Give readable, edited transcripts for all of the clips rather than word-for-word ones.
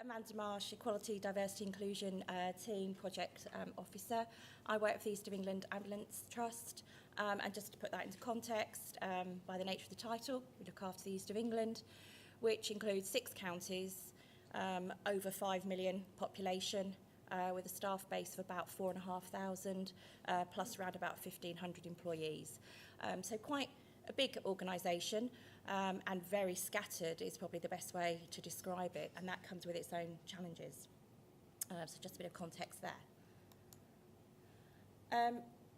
Amanda Marsh, Equality, Diversity, Inclusion Team Project Officer. I work for the East of England Ambulance Trust, and just to put that into context, by the nature of the title, we look after the East of England, which includes 6 counties, over 5 million population, with a staff base of about 4,500, plus around about 1,500 employees. So quite a big organisation, and very scattered is probably the best way to describe it, and that comes with its own challenges. So just a bit of context there.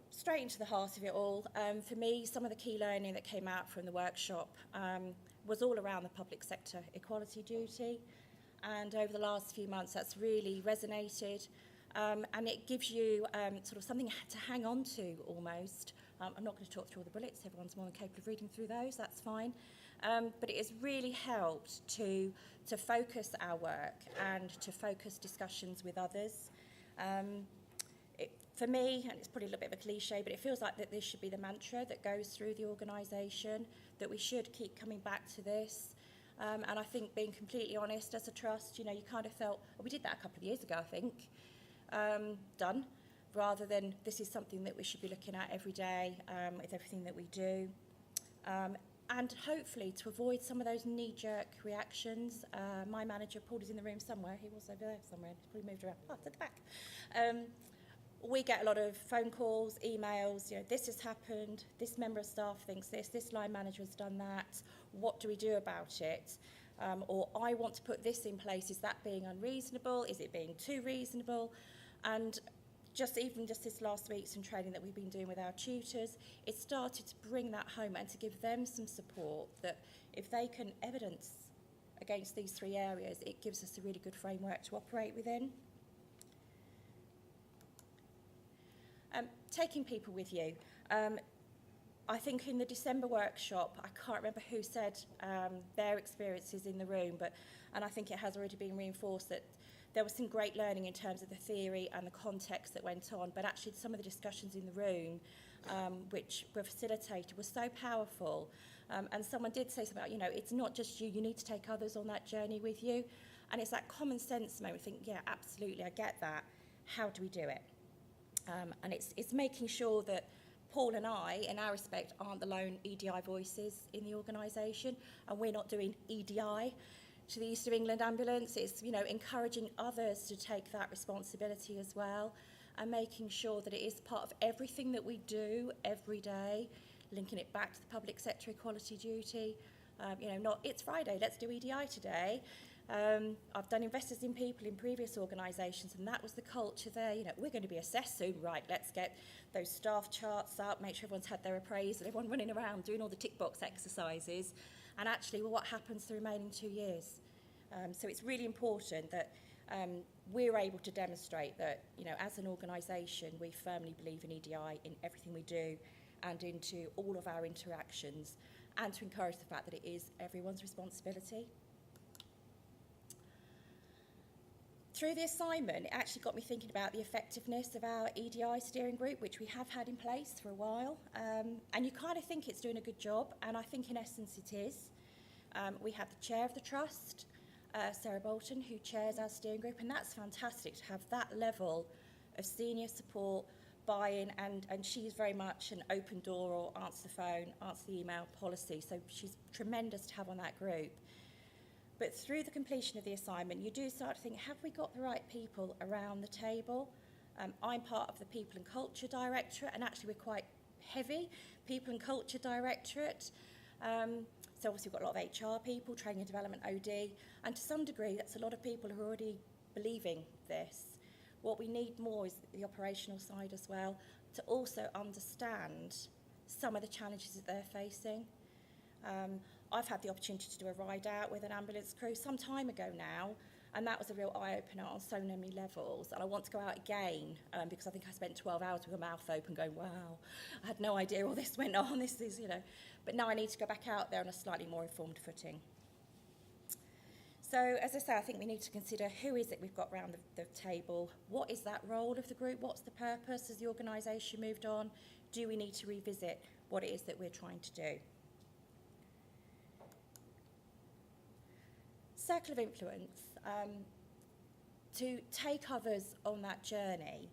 Straight into the heart of it all, for me, some of the key learning that came out from the workshop was all around the public sector equality duty, and over the last few months that's really resonated, and it gives you sort of something to hang on to almost. I'm not going to talk through all the bullets, everyone's more than capable of reading through those, that's fine. But it has really helped to focus our work and to focus discussions with others. For me, and it's probably a little bit of a cliche, but it feels like that this should be the mantra that goes through the organisation, that we should keep coming back to this. And I think, being completely honest, as a trust, you know, you kind of felt, well, we did that a couple of years ago, I think, done, rather than this is something that we should be looking at every day with everything that we do. And hopefully to avoid some of those knee-jerk reactions. My manager, Paul, is in the room somewhere. He was over there somewhere. He's probably moved around. Oh, it's at the back. We get a lot of phone calls, emails, you know, this has happened, this member of staff thinks this line manager has done that, what do we do about it? Or I want to put this in place, is that being unreasonable? Is it being too reasonable? And just this last week, some training that we've been doing with our tutors, it started to bring that home and to give them some support that if they can evidence against these 3 areas, it gives us a really good framework to operate within. Taking people with you. I think in the December workshop, I can't remember who said their experiences in the room, and I think it has already been reinforced that there was some great learning in terms of the theory and the context that went on, but actually some of the discussions in the room, which were facilitated, were so powerful. And someone did say something about, you know, it's not just you need to take others on that journey with you. And it's that common sense moment, think, yeah, absolutely, I get that. How do we do it? And it's making sure that Paul and I, in our respect, aren't the lone EDI voices in the organisation, and we're not doing EDI to the East of England Ambulance. It's, you know, encouraging others to take that responsibility as well, and making sure that it is part of everything that we do every day, linking it back to the public sector equality duty. You know, not, it's Friday, let's do EDI today. I've done investors in people in previous organisations, and that was the culture there. You know, we're going to be assessed soon, right, let's get those staff charts up, make sure everyone's had their appraisal, everyone running around doing all the tick box exercises, and actually, well, what happens the remaining 2 years? So it's really important that we're able to demonstrate that, you know, as an organisation, we firmly believe in EDI in everything we do and into all of our interactions, and to encourage the fact that it is everyone's responsibility. Through the assignment, it actually got me thinking about the effectiveness of our EDI steering group, which we have had in place for a while. And you kind of think it's doing a good job, and I think in essence it is. We have the chair of the trust, Sarah Bolton, who chairs our steering group, and that's fantastic to have that level of senior support, buy-in, and she's very much an open door or answer the phone, answer the email policy, so she's tremendous to have on that group. But through the completion of the assignment, you do start to think, have we got the right people around the table? I'm part of the People and Culture Directorate, and actually we're quite heavy People and Culture Directorate. So obviously we've got a lot of HR people, training and development, OD, and to some degree that's a lot of people who are already believing this. What we need more is the operational side as well, to also understand some of the challenges that they're facing. I've had the opportunity to do a ride out with an ambulance crew some time ago now, and that was a real eye-opener on so many levels, and I want to go out again because I think I spent 12 hours with my mouth open going, wow, I had no idea all this went on, this is, you know, but now I need to go back out there on a slightly more informed footing. So, as I say, I think we need to consider who is it we've got round the table, what is that role of the group, what's the purpose as the organisation moved on, do we need to revisit what it is that we're trying to do. Circle of influence. to take others on that journey,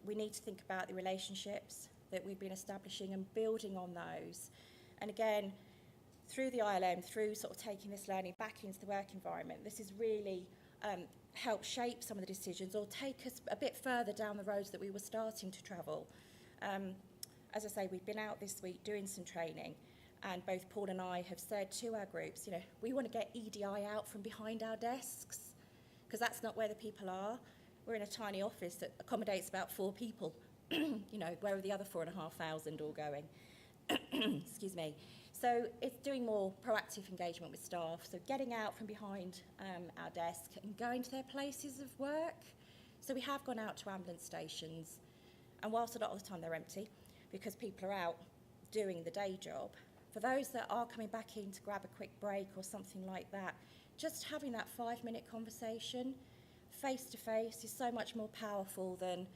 we need to think about the relationships that we've been establishing and building on those. And again, through the ILM, through sort of taking this learning back into the work environment, this has really helped shape some of the decisions or take us a bit further down the roads that we were starting to travel. As I say, we've been out this week doing some training, and both Paul and I have said to our groups, you know, we want to get EDI out from behind our desks, because that's not where the people are. We're in a tiny office that accommodates about 4 people. You know, where are the other 4,500 all going? Excuse me. So it's doing more proactive engagement with staff, so getting out from behind our desk and going to their places of work. So we have gone out to ambulance stations, and whilst a lot of the time they're empty, because people are out doing the day job, for those that are coming back in to grab a quick break or something like that, just having that 5-minute conversation face to face is so much more powerful than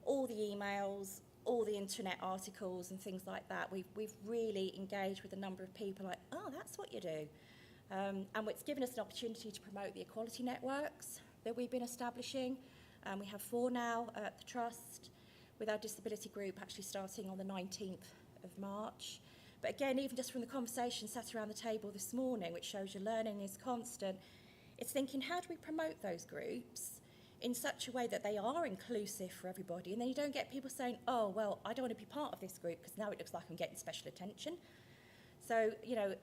all the emails, all the internet articles and things like that. We've really engaged with a number of people like, oh, that's what you do. And it's given us an opportunity to promote the equality networks that we've been establishing. We have 4 now at the Trust, with our disability group actually starting on the 19th of March. But again, even just from the conversation sat around the table this morning, which shows your learning is constant, it's thinking, how do we promote those groups in such a way that they are inclusive for everybody? And then you don't get people saying, oh, well, I don't want to be part of this group because now it looks like I'm getting special attention. So, you know,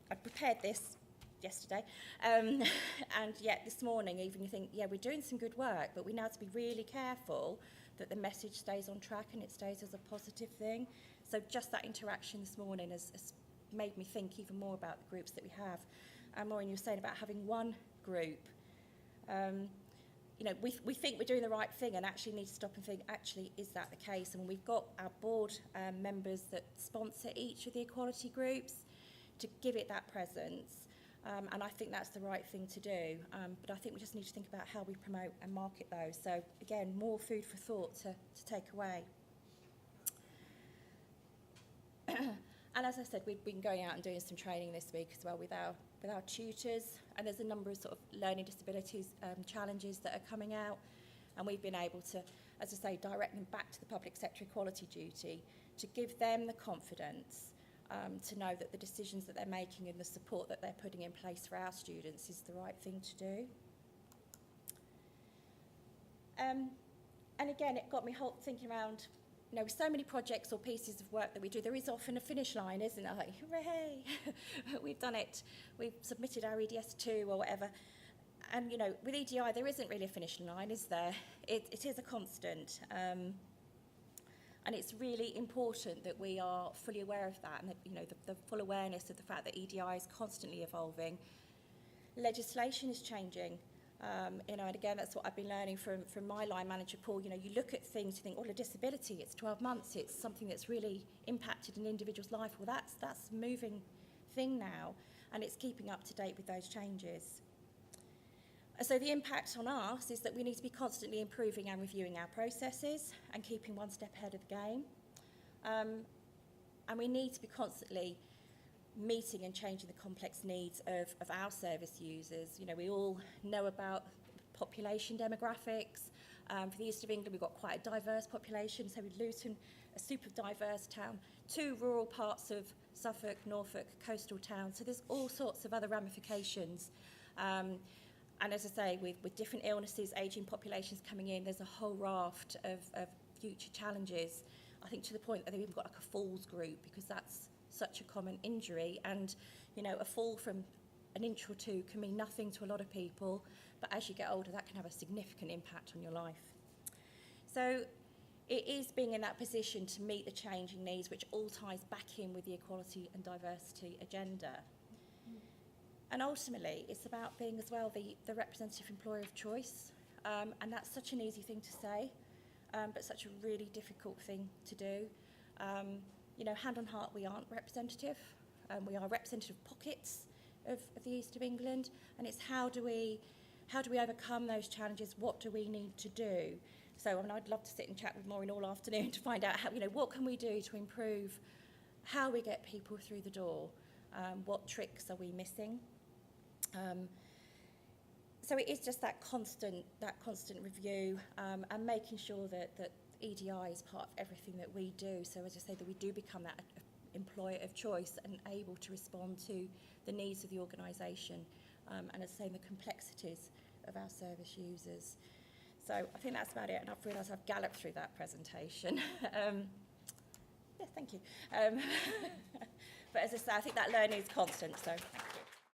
I prepared this yesterday, and yet this morning even you think, yeah, we're doing some good work, but we now have to be really careful that the message stays on track and it stays as a positive thing. So just that interaction this morning has made me think even more about the groups that we have. And Maureen, you were saying about having one group. You know, we think we're doing the right thing and actually need to stop and think, actually, is that the case? And we've got our board members that sponsor each of the equality groups to give it that presence. And I think that's the right thing to do. But I think we just need to think about how we promote and market those. So again, more food for thought to take away. And as I said, we've been going out and doing some training this week as well with our tutors, and there's a number of sort of learning disabilities challenges that are coming out, and we've been able to, as I say, direct them back to the public sector equality duty to give them the confidence to know that the decisions that they're making and the support that they're putting in place for our students is the right thing to do. And again, it got me thinking around, you know, with so many projects or pieces of work that we do, there is often a finish line, isn't there? Like, hooray, we've done it, we've submitted our EDS2 or whatever. And, you know, with EDI, there isn't really a finish line, is there? It is a constant. And it's really important that we are fully aware of that and that, you know, the full awareness of the fact that EDI is constantly evolving. Legislation is changing. You know, and again, that's what I've been learning from my line manager, Paul. You know, you look at things, you think, oh, a disability, it's 12 months, it's something that's really impacted an individual's life. Well, that's a moving thing now, and it's keeping up to date with those changes. So the impact on us is that we need to be constantly improving and reviewing our processes and keeping one step ahead of the game. And we need to be constantly meeting and changing the complex needs of our service users. You know, we all know about population demographics. For the East of England, we've got quite a diverse population. So with Luton, a super diverse town, 2 rural parts of Suffolk, Norfolk, coastal towns. So there's all sorts of other ramifications. And as I say, with different illnesses, ageing populations coming in, there's a whole raft of future challenges. I think to the point that they've even got like a falls group, because that's such a common injury. And, you know, a fall from an inch or 2 can mean nothing to a lot of people, but as you get older, that can have a significant impact on your life. So it is being in that position to meet the changing needs, which all ties back in with the equality and diversity agenda. And ultimately, it's about being as well the representative employer of choice. And that's such an easy thing to say, but such a really difficult thing to do. You know, hand on heart, we aren't representative. We are representative pockets of the East of England, and it's how do we overcome those challenges? What do we need to do? So, I mean, I'd love to sit and chat with Maureen all afternoon to find out how, you know, what can we do to improve how we get people through the door? What tricks are we missing? So it is just that constant review, and making sure that EDI is part of everything that we do. So as I say, that we do become that employer of choice and able to respond to the needs of the organisation, and as I say, the complexities of our service users. So I think that's about it, and I've realised I've galloped through that presentation. Yeah, thank you. But as I say, I think that learning is constant, so thank you.